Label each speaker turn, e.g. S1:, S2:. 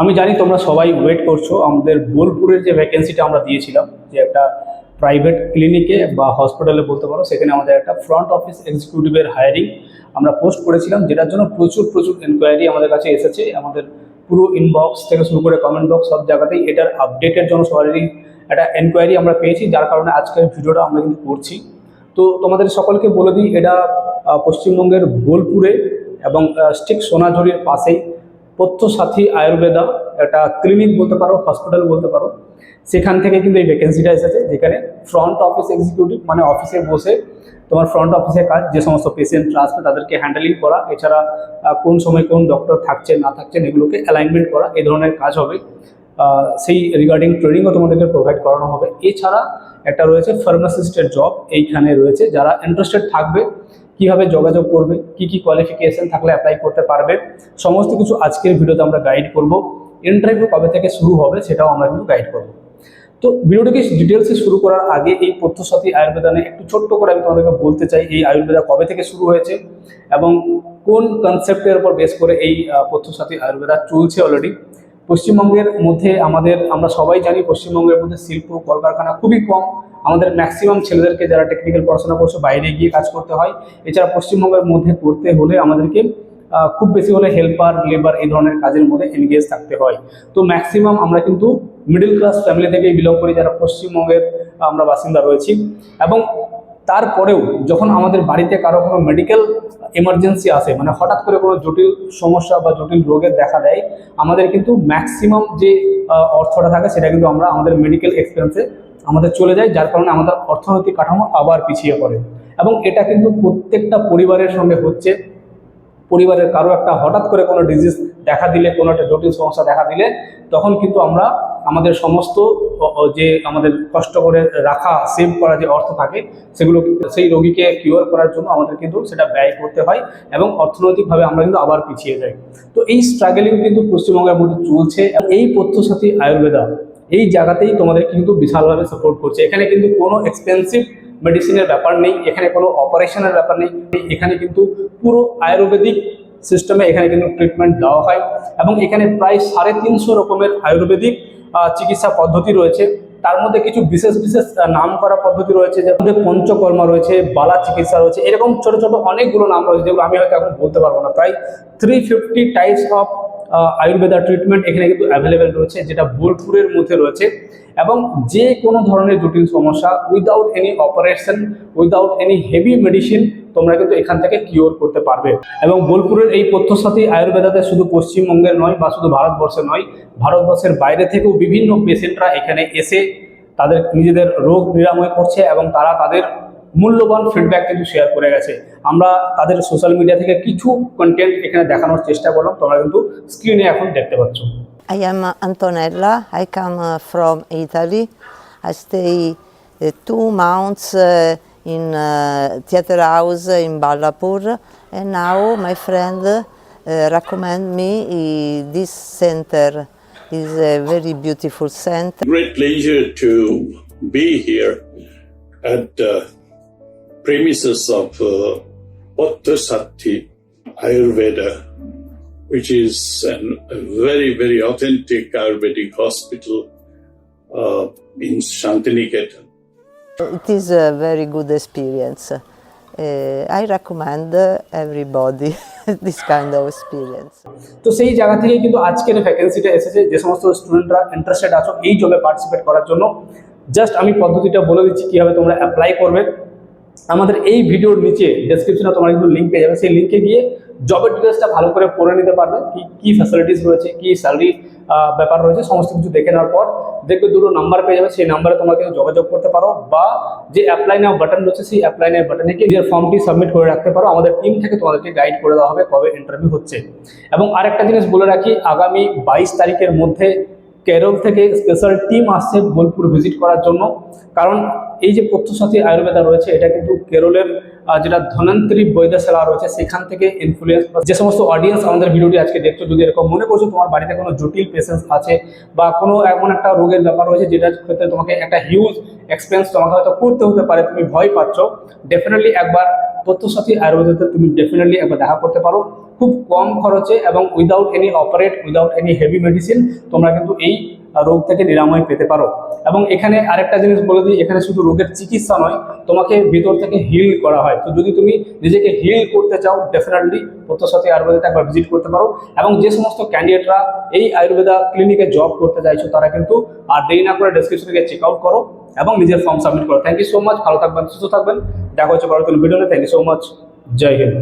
S1: আমি জানি তোমরা সবাই ওয়েট করছো আমাদের বোলপুরের যে ভ্যাকেন্সিটা আমরা দিয়েছিলাম, যে একটা প্রাইভেট ক্লিনিকে বা হসপিটালে বলতে পারো, সেখানে আমাদের একটা ফ্রন্ট অফিস এক্সিকিউটিভের হায়ারিং আমরা পোস্ট করেছিলাম, যেটার জন্য প্রচুর প্রচুর এনকোয়ারি আমাদের কাছে এসেছে। আমাদের পুরো ইনবক্স থেকে শুরু করে কমেন্ট বক্স সব জায়গাতেই এটার আপডেটের জন্য সবারই একটা এনকোয়ারি আমরা পেয়েছি, যার কারণে আজকের ভিডিওটা আমরা কিন্তু করছি। তো তোমাদের সকলকে বলে দিই, এটা পশ্চিমবঙ্গের বোলপুরে এবং ঠিক সোনাঝুরির পাশেই পথ্যসাথী আয়ুর্বেদা একটা ক্লিনিক বলতে পারো, হসপিটাল বলতে পারো, সেখান থেকে কিন্তু এই ভ্যাকেন্সিটা এসেছে, যেখানে ফ্রন্ট অফিস এক্সিকিউটিভ মানে অফিসে বসে তোমার ফ্রন্ট অফিসের কাজ, যে সমস্ত পেশেন্টরা আসবে তাদেরকে হ্যান্ডেলিং করা, এছাড়া কোন সময় কোন ডক্টর থাকছে না থাকছেন এগুলোকে অ্যালাইনমেন্ট করা, এই ধরনের কাজ হবে। সেই রিগার্ডিং ট্রেনিংও তোমাদেরকে প্রোভাইড করানো হবে। এছাড়া একটা রয়েছে ফার্মাসিস্টের জব, এইখানে রয়েছে। যারা ইন্টারেস্টেড থাকবে কিভাবে যোগাযোগ করবে, কি কি কোয়ালিফিকেশন থাকলে অ্যাপ্লাই করতে পারবে, সমস্ত কিছু আজকের ভিডিওতে আমরা গাইড করব। ইন্টারভিউ কবে থেকে শুরু হবে সেটাও আমরা কিন্তু গাইড করব। তো ভিডিওটিকে ডিটেলসে শুরু করার আগে এই পথ্যসাথী আয়ুর্বেদা নিয়ে একটু ছোট্ট করে আমি তোমাদেরকে বলতে চাই, এই আয়ুর্বেদা কবে থেকে শুরু হয়েছে এবং কোন কনসেপ্টের উপর বেস করে এই পথ্যসাথী আয়ুর্বেদা চলছে অলরেডি। পশ্চিমবঙ্গের মধ্যে আমরা সবাই জানি, পশ্চিমবঙ্গের মধ্যে শিল্প কলকারখানা খুবই কম। আমাদের ম্যাক্সিমাম ছেলেদেরকে যারা টেকনিক্যাল পড়াশোনা করছে বাইরে গিয়ে কাজ করতে হয়। এছাড়া পশ্চিমবঙ্গের মধ্যে করতে হলে আমাদেরকে খুব বেশি হলে হেল্পার, লেবার এই ধরনের কাজের মধ্যে এনগেজ থাকতে হয়। তো ম্যাক্সিমাম আমরা কিন্তু মিডল ক্লাস ফ্যামিলি থেকেই বিলং করি, যারা পশ্চিমবঙ্গের আমরা বাসিন্দা রয়েছি। এবং তারপরেও যখন আমাদের বাড়িতে কারো কোনো মেডিকেল এমার্জেন্সি আসে, মানে হঠাৎ করে কোনো জটিল সমস্যা বা জটিল রোগের দেখা দেয়, আমাদের কিন্তু ম্যাক্সিমাম যে অর্থটা থাকে সেটা কিন্তু আমরা আমাদের মেডিকেল এক্সপেন্সে আমাদের চলে যায়, যার কারণে আমাদের অর্থনৈতিক কাঠামো আবার পিছিয়ে পড়ে। এবং এটা কিন্তু প্রত্যেকটা পরিবারের সঙ্গে হচ্ছে। পরিবারের কারো একটা হঠাৎ করে কোনো ডিজিজ দেখা দিলে, কোনো একটা জটিল সমস্যা দেখা দিলে, তখন কিন্তু আমরা আমাদের সমস্ত যে আমাদের কষ্ট করে রাখা সেভ করা যে অর্থ থাকে, সেগুলো সেই রোগীকে কিওর করার জন্য আমাদের কিন্তু সেটা ব্যয় করতে হয় এবং অর্থনৈতিকভাবে আমরা কিন্তু আবার পিছিয়ে যাই। তো এই স্ট্রাগলিং কিন্তু পশ্চিমবঙ্গের মধ্যে চলছে। এই পথ্যসাথী আয়ুর্বেদা এই জায়গাতেই তোমাদের কিন্তু বিশালভাবে সাপোর্ট করছে। এখানে কিন্তু কোনো এক্সপেন্সিভ মেডিসিনের ব্যাপার নেই, এখানে কোনো অপারেশনের ব্যাপার নেই, এখানে কিন্তু পুরো আয়ুর্বেদিক সিস্টেমে এখানে কিন্তু ট্রিটমেন্ট দেওয়া হয়। এবং এখানে প্রায় 350 রকমের আয়ুর্বেদিক চিকিৎসা পদ্ধতি রয়েছে। তার মধ্যে কিছু বিশেষ বিশেষ নাম করা পদ্ধতি রয়েছে, যার মধ্যে পঞ্চকর্মা রয়েছে, বালা চিকিৎসা রয়েছে, এরকম ছোট ছোট অনেকগুলো নাম রয়েছে, যেগুলো আমি হয়তো এখন বলতে পারবো না। প্রায় 350 টাইপস অফ আয়ুর্বেদা ট্রিটমেন্ট এখানে কিন্তু অ্যাভেলেবেল রয়েছে, যেটা বোলপুরের মধ্যে রয়েছে। এবং যে কোনো ধরনের জটিল সমস্যা without any operation, without any heavy medicine তোমরা কিন্তু এখান থেকে কিওর করতে পারবে। এবং বোলপুরের এই পথ্যসাথী আয়ুর্বেদাতে শুধু পশ্চিমবঙ্গের নয় বা শুধু ভারতবর্ষের নয়, ভারতবর্ষের বাইরে থেকেও বিভিন্ন পেশেন্টরা এখানে এসে তাদের নিজেদের রোগ নিরাময় করছে এবং তারা তাদের মূল্যবান ফিডব্যাক কিন্তু শেয়ার করে গেছে। আমরা তাদের সোশ্যাল মিডিয়া থেকে কিছু কন্টেন্ট এখানে দেখানোর চেষ্টা করলাম, তোমরা কিন্তু স্ক্রিনে এখন দেখতে পাচ্ছ।
S2: I am Antonella. I come from Italy. I stay 2 months in theater house in Ballapur, and now my friend recommend me this center. Is a very beautiful center.
S3: Great pleasure to be here at the premises of Pথ্যসাথী Ayurveda, which is a very, very authentic Ayurvedic hospital in Shantiniketan.
S2: It is a very good experience. I recommend everybody this kind of experience.
S1: তো সেই জায়গা থেকেই কিন্তু আজকের ভ্যাকেন্সিটা এসেছে। যে সমস্ত স্টুডেন্টরা ইন্টারেস্টেড আছো এই জবে পার্টিসিপেট করার জন্য, জাস্ট আমি পদ্ধতিটা বলে দিচ্ছি কীভাবে তোমরা অ্যাপ্লাই করবে। আমাদের এই ভিডিওর নিচে ডেসক্রিপশনে তোমরা কিন্তু লিঙ্ক পেয়ে যাবে, সেই লিঙ্কে গিয়ে জবের ডিটেলসটা ভালো করে পড়ে নিতে পারবে, কি ফ্যাসিলিটিস রয়েছে, কি স্যালারি ব্যাপার রয়েছে, সমস্ত কিছু দেখে নেওয়ার পর দেখবে 2টো নাম্বার পেয়ে যাবে। সেই নাম্বারে তোমরা কিন্তু যোগাযোগ করতে পারো, বা যে অ্যাপ্লাই নাও বাটন রয়েছে সেই অ্যাপ্লাই নাও বাটনে গিয়ে নিজের ফর্মটি সাবমিট করে রাখতে পারো। আমাদের টিম থেকে তোমাদেরকে গাইড করে দেওয়া হবে কবে ইন্টারভিউ হচ্ছে। এবং আরেকটা জিনিস বলে রাখি, আগামী 22 তারিখের মধ্যে কেরল থেকে স্পেশাল টিম আসছে বোলপুর ভিজিট করার জন্য। কারণ এই যে পথ্যসাথী আয়ুর্বেদা রয়েছে, এটা কিন্তু কেরলের যেটা ধন্বন্তরী বৈদ্যশালা রয়েছে সেখান থেকে ইনফ্লুয়েন্স। যে সমস্ত অডিয়েন্স আমাদের ভিডিওটি আজকে দেখছো, যদি এরকম মনে করছো তোমার বাড়িতে কোনো জটিল পেশেন্ট আছে বা কোনো এমন একটা রোগের ব্যাপার রয়েছে যেটার ক্ষেত্রে তোমাকে একটা হিউজ এক্সপেন্স তোমাকে হয়তো করতে হতে পারে, তুমি ভয় পাচ্ছ, ডেফিনেটলি একবার পথ্যসাথী আয়ুর্বেদাতে তুমি ডেফিনেটলি একবার দেখা করতে পারো। খুব কম খরচে এবং without any operate, without any heavy medicine তোমরা কিন্তু এই রোগ থেকে নিরাময় পেতে পারো। এবং এখানে আরেকটা জিনিস বলে দিই, এখানে শুধু রোগের চিকিৎসা নয়, তোমাকে ভিতর থেকে হিল করা হয়। তো যদি তুমি নিজেকে হিল করতে চাও, ডেফিনেটলি প্রত্যক্ষাতে আয়ুর্বেদাতে একবার ভিজিট করতে পারো। এবং যে সমস্ত ক্যান্ডিডেটরা এই আয়ুর্বেদা ক্লিনিকে জব করতে চাইছো তারা কিন্তু আর দেরি না করে ডেসক্রিপশন থেকে চেক আউট করো এবং নিজের ফর্ম সাবমিট করো। থ্যাংক ইউ সো মাচ, ভালো থাকবেন, সুস্থ থাকবেন, দেখা হচ্ছে পরবর্তী ভিডিওতে। থ্যাংক ইউ সো মাচ, জয় হিন্দ।